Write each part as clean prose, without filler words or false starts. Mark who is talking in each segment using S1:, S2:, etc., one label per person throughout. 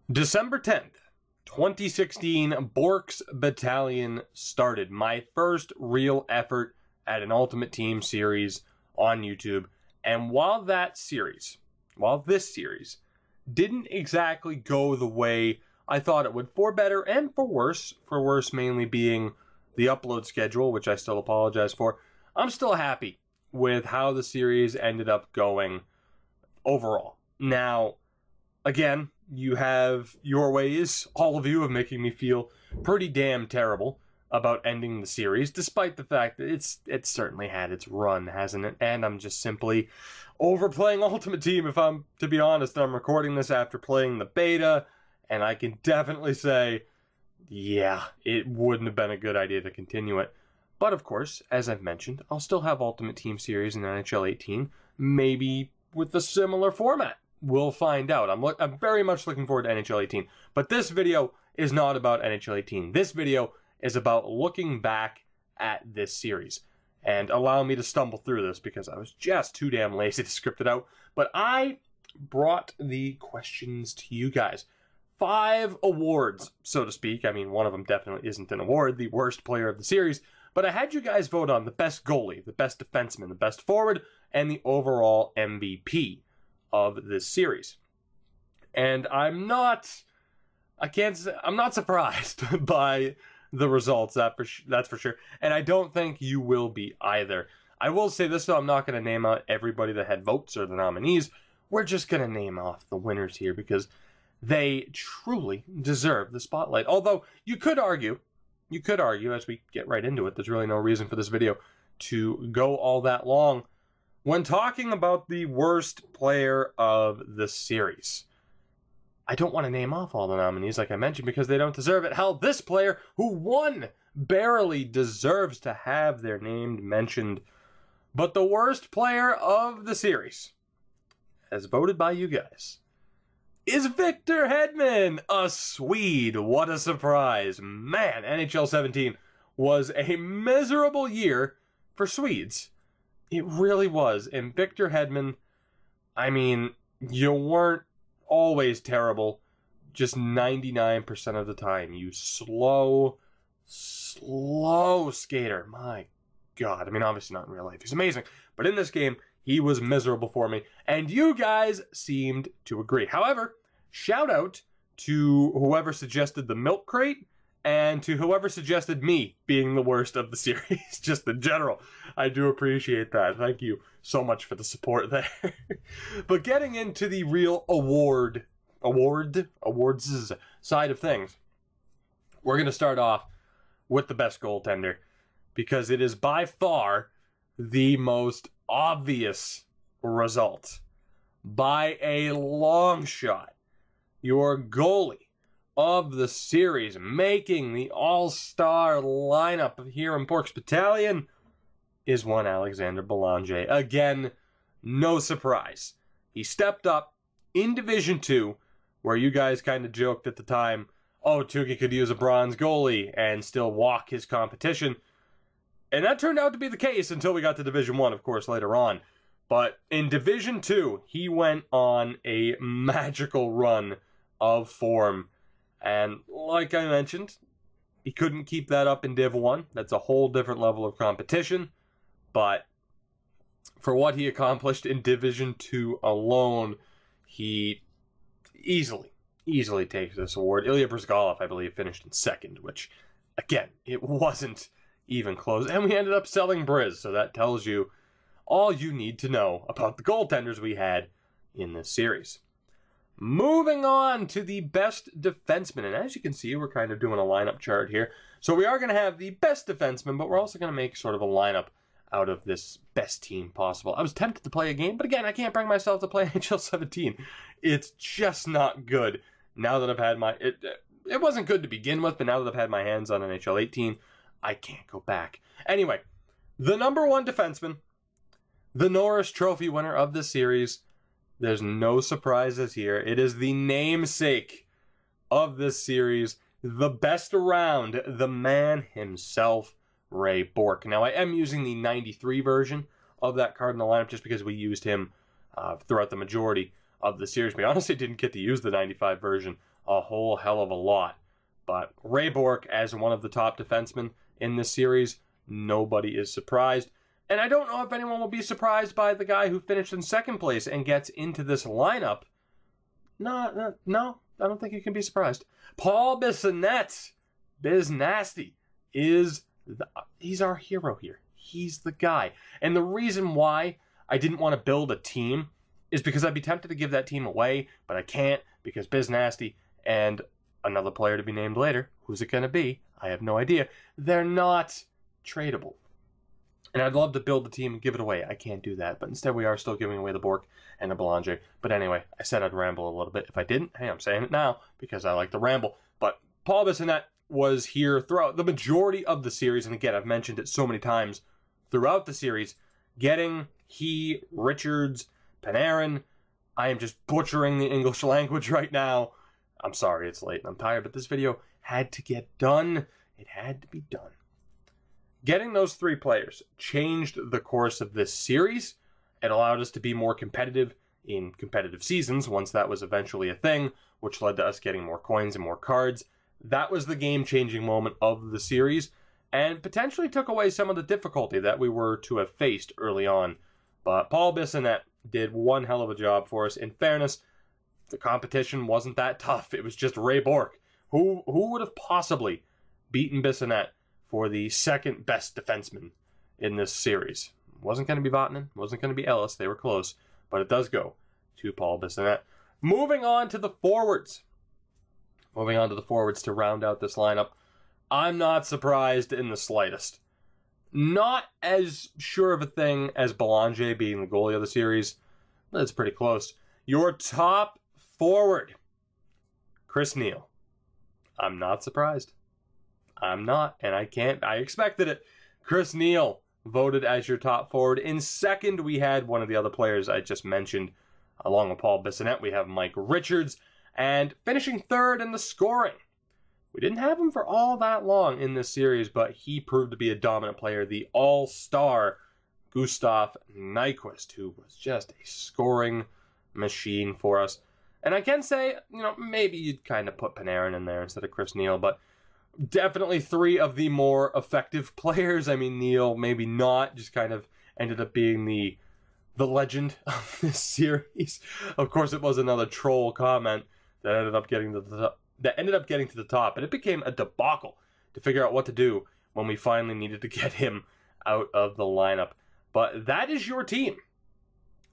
S1: December 10th, 2016, Bourque's Battalion started. My first real effort at an Ultimate Team series on YouTube. And while this series didn't exactly go the way I thought it would, for better and for worse mainly being the upload schedule, which I still apologize for, I'm still happy with how the series ended up going overall. Now, again, you have your ways, all of you, of making me feel pretty damn terrible about ending the series, despite the fact that it's certainly had its run, hasn't it? And I'm just simply overplaying Ultimate Team, if I'm to be honest. I'm recording this after playing the beta, and I can definitely say, yeah, it wouldn't have been a good idea to continue it. But of course, as I've mentioned, I'll still have Ultimate Team series in NHL 18, maybe with a similar format. We'll find out. I'm very much looking forward to NHL 18. But this video is not about NHL 18. This video is about looking back at this series. And allow me to stumble through this because I was just too damn lazy to script it out. But I brought the questions to you guys. 5 awards, so to speak. I mean, one of them definitely isn't an award, the worst player of the series. But I had you guys vote on the best goalie, the best defenseman, the best forward, and the overall MVP of this series. And I'm not surprised by the results, that's for sure. And I don't think you will be either. I will say this though, I'm not going to name out everybody that had votes or the nominees. We're just going to name off the winners here because they truly deserve the spotlight. Although you could argue as we get right into it, there's really no reason for this video to go all that long. When talking about the worst player of the series, I don't want to name off all the nominees like I mentioned because they don't deserve it. Hell, this player who won barely deserves to have their name mentioned. But the worst player of the series, as voted by you guys, is Victor Hedman, a Swede. What a surprise. Man, NHL 17 was a miserable year for Swedes. It really was. And Victor Hedman, I mean, you weren't always terrible, just 99% of the time. You slow skater. My God. I mean, obviously not in real life. He's amazing. But in this game, he was miserable for me. And you guys seemed to agree. However, shout out to whoever suggested the milk crate and to whoever suggested me being the worst of the series, just in general. I do appreciate that. Thank you so much for the support there. But getting into the real awards side of things, we're going to start off with the best goaltender because it is by far the most obvious result. By a long shot, your goalie of the series, making the all-star lineup here in Bourque's Battalion, is one Alexander Belanger. Again, no surprise. He stepped up in Division 2, where you guys kind of joked at the time, oh, Tuki could use a bronze goalie and still walk his competition. And that turned out to be the case until we got to Division 1, of course, later on. But in Division 2, he went on a magical run of form. And like I mentioned, he couldn't keep that up in Div 1. That's a whole different level of competition. But for what he accomplished in Division 2 alone, he easily takes this award. Ilya Bryzgalov, I believe, finished in second, which, again, it wasn't even close. And we ended up selling Briz, so that tells you all you need to know about the goaltenders we had in this series. Moving on to the best defenseman, and as you can see, we're kind of doing a lineup chart here. So we are going to have the best defenseman, but we're also going to make sort of a lineup out of this best team possible. I was tempted to play a game, but again, I can't bring myself to play NHL 17. It's just not good. Now that I've had my... It wasn't good to begin with, but now that I've had my hands on NHL 18, I can't go back. Anyway, the number 1 defenseman, the Norris Trophy winner of this series. There's no surprises here. It is the namesake of this series, the best around, the man himself, Ray Bourque. Now, I am using the 93 version of that card in the lineup just because we used him throughout the majority of the series. We honestly didn't get to use the 95 version a whole hell of a lot. But Ray Bourque, as one of the top defensemen in this series, nobody is surprised. And I don't know if anyone will be surprised by the guy who finished in second place and gets into this lineup. No, I don't think you can be surprised. Paul Bissonnette, Biz Nasty, he's our hero here. He's the guy. And the reason why I didn't want to build a team is because I'd be tempted to give that team away, but I can't because Biz Nasty and another player to be named later, who's it going to be? I have no idea. They're not tradable. And I'd love to build the team and give it away. I can't do that. But instead we are still giving away the Bourque and the Belanger. But anyway, I said I'd ramble a little bit. If I didn't, hey, I'm saying it now because I like to ramble. But Paul Bissonnette was here throughout the majority of the series. And again, I've mentioned it so many times throughout the series. Getting Richards, Panarin. I am just butchering the English language right now. I'm sorry, it's late and I'm tired. But this video had to get done. It had to be done. Getting those three players changed the course of this series. It allowed us to be more competitive in competitive seasons once that was eventually a thing, which led to us getting more coins and more cards. That was the game-changing moment of the series and potentially took away some of the difficulty that we were to have faced early on. But Paul Bissonnette did one hell of a job for us. In fairness, the competition wasn't that tough. It was just Ray Bourque. Who would have possibly beaten Bissonnette for the second best defenseman in this series? Wasn't going to be Vatanen, wasn't going to be Ellis. They were close, but it does go to Paul Bissonnette. Moving on to the forwards. Moving on to the forwards to round out this lineup. I'm not surprised in the slightest. Not as sure of a thing as Belanger being the goalie of the series, but it's pretty close. Your top forward, Chris Neil. I'm not surprised. I'm not, and I can't. I expected it. Chris Neil voted as your top forward. In second, we had one of the other players I just mentioned. Along with Paul Bissonnette, we have Mike Richards. And finishing third in the scoring. We didn't have him for all that long in this series, but he proved to be a dominant player. The all-star Gustav Nyquist, who was just a scoring machine for us. And I can say, maybe you'd kind of put Panarin in there instead of Chris Neil, but definitely three of the more effective players. I mean, Neil, maybe not, just kind of ended up being the legend of this series. Of course, it was another troll comment that ended up getting to the top, and it became a debacle to figure out what to do when we finally needed to get him out of the lineup. But that is your team,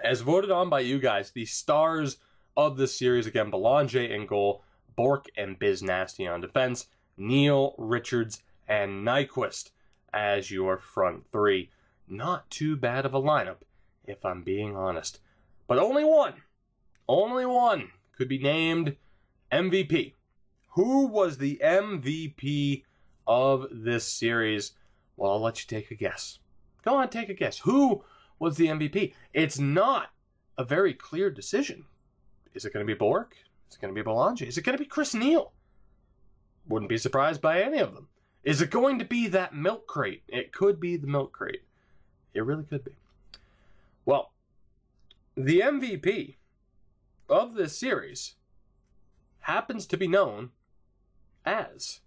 S1: as voted on by you guys. The stars of this series, again, Belanger in goal, Bourque and Biz Nasty on defense, Neil, Richards, and Nyquist as your front three. Not too bad of a lineup, if I'm being honest. But only one could be named MVP. Who was the MVP of this series? Well, I'll let you take a guess. Go on, take a guess. Who was the MVP? It's not a very clear decision. Is it going to be Bourque? Is it going to be Belanger? Is it going to be Chris Neil? Wouldn't be surprised by any of them. Is it going to be that milk crate? It could be the milk crate. It really could be. Well, the MVP of this series happens to be known as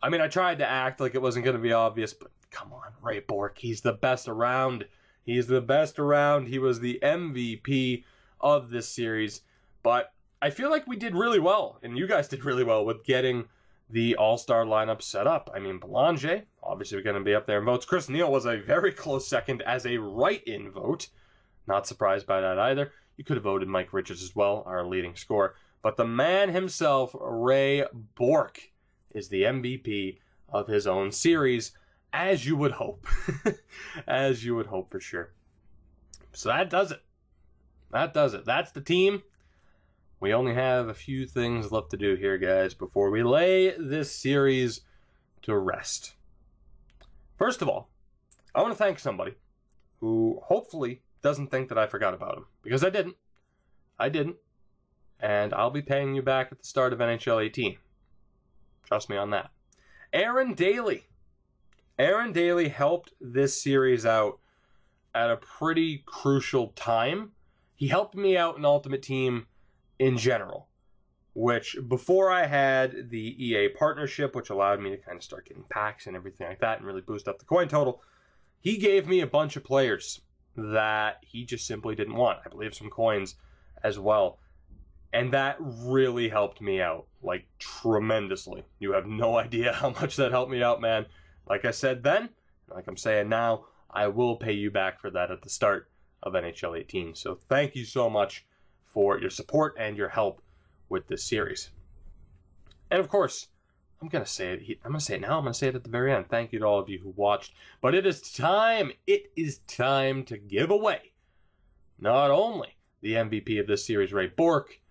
S1: I mean, I tried to act like it wasn't going to be obvious, but come on, Ray Bourque. He's the best around. He's the best around. He was the MVP of this series. But I feel like we did really well, and you guys did really well with getting the all-star lineup set up. I mean, Belanger, obviously we're going to be up there in votes. Chris Neil was a very close second as a write-in vote. Not surprised by that either. You could have voted Mike Richards as well, our leading scorer. But the man himself, Ray Bourque, is the MVP of his own series, as you would hope. As you would hope for sure. So that does it. That does it. That's the team. We only have a few things left to do here, guys, before we lay this series to rest. First of all, I want to thank somebody who hopefully doesn't think that I forgot about him, because I didn't. I didn't. And I'll be paying you back at the start of NHL 18. Trust me on that. Aaron Daly. Aaron Daly helped this series out at a pretty crucial time. He helped me out in Ultimate Team in general, which before I had the EA partnership, which allowed me to kind of start getting packs and everything like that and really boost up the coin total, he gave me a bunch of players that he just simply didn't want. I believe some coins as well. And that really helped me out, like, tremendously. You have no idea how much that helped me out, man. Like I said then, like I'm saying now, I will pay you back for that at the start of NHL 18. So thank you so much for your support and your help with this series. And of course, I'm going to say it. I'm going to say it now. I'm going to say it at the very end. Thank you to all of you who watched. But it is time. It is time to give away not only the MVP of this series, Ray Bourque,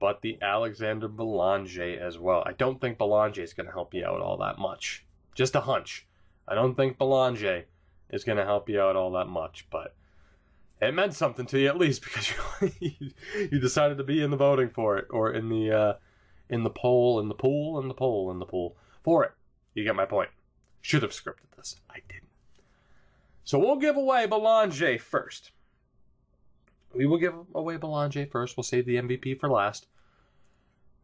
S1: but the Alexander Belanger as well. I don't think Belanger is going to help you out all that much. Just a hunch. I don't think Belanger is going to help you out all that much, but it meant something to you at least because you decided to be in the voting for it, or in the poll for it. You get my point. Should have scripted this. I didn't. So we'll give away Belanger first. We will give away Belanger first. We'll save the MVP for last.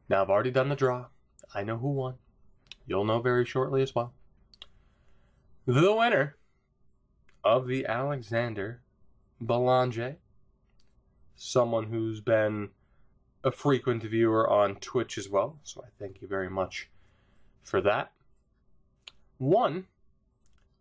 S1: Now, I've already done the draw. I know who won. You'll know very shortly as well. The winner of the Alexander Belanger, someone who's been a frequent viewer on Twitch as well, so I thank you very much for that. One,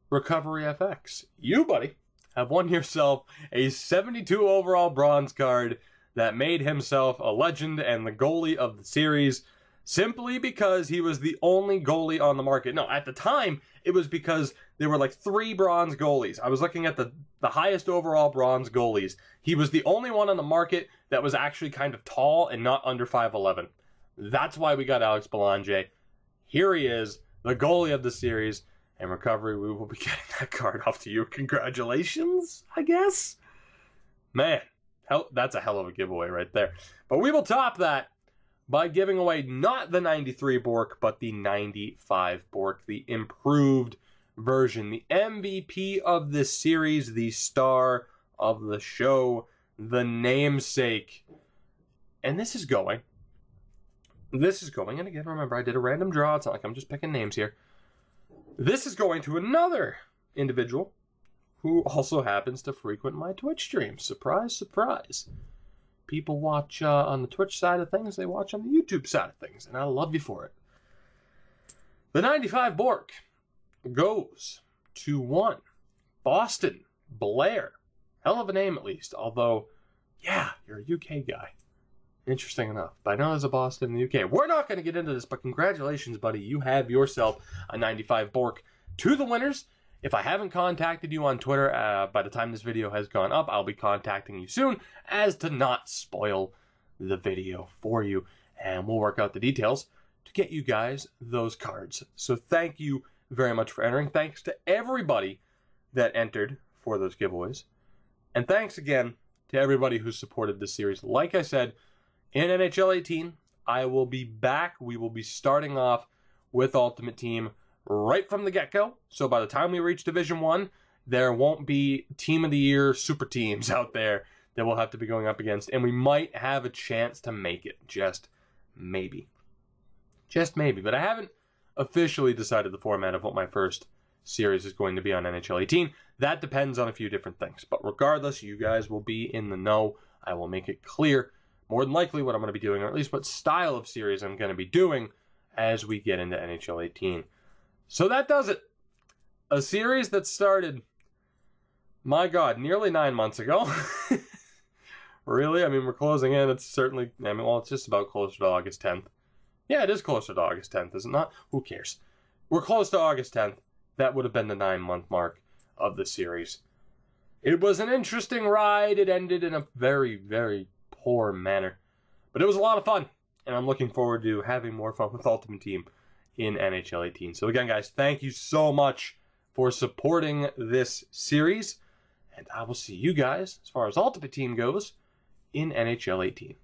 S1: Recovery FX. You, buddy, have won yourself a 72 overall bronze card that made himself a legend and the goalie of the series simply because he was the only goalie on the market. No, at the time, it was because there were like 3 bronze goalies. I was looking at the highest overall bronze goalies. He was the only one on the market that was actually kind of tall and not under 5'11". That's why we got Alex Belanger. Here he is, the goalie of the series. And Recovery, we will be getting that card off to you. Congratulations, I guess. Man, that's a hell of a giveaway right there. But we will top that by giving away not the 93 Bourque, but the 95 Bourque, the improved version, the MVP of this series, the star of the show, the namesake. And this is going, and again, remember, I did a random draw. It's not like I'm just picking names here. This is going to another individual who also happens to frequent my Twitch streams. Surprise, surprise. People watch on the Twitch side of things, they watch on the YouTube side of things, and I love you for it. The 95 Bourque goes to one Boston Blair. Hell of a name, at least. Although, yeah, you're a UK guy. Interesting enough. But I know there's a Boston in the UK. We're not going to get into this, but congratulations, buddy. You have yourself a 95 Bourque. To the winners, if I haven't contacted you on Twitter by the time this video has gone up, I'll be contacting you soon as to not spoil the video for you. And we'll work out the details to get you guys those cards. So thank you very much for entering. Thanks to everybody that entered for those giveaways. And thanks again to everybody who supported this series. Like I said, in NHL 18, I will be back. We will be starting off with Ultimate Team right from the get-go. So by the time we reach Division 1, there won't be Team of the Year super teams out there that we'll have to be going up against. And we might have a chance to make it. Just maybe. Just maybe. But I haven't officially decided the format of what my first series is going to be on NHL 18. That depends on a few different things. But regardless, you guys will be in the know. I will make it clear more than likely what I'm going to be doing, or at least what style of series I'm going to be doing as we get into NHL 18. So that does it. A series that started, my God, nearly 9 months ago. Really? I mean, we're closing in. It's certainly, I mean, well, it's just about closer to August 10th. Yeah, it is closer to August 10th, is it not? Who cares? We're close to August 10th. That would have been the 9-month mark of the series. It was an interesting ride. It ended in a very, very poor manner. But it was a lot of fun. And I'm looking forward to having more fun with Ultimate Team in NHL 18. So again, guys, thank you so much for supporting this series. And I will see you guys, as far as Ultimate Team goes, in NHL 18.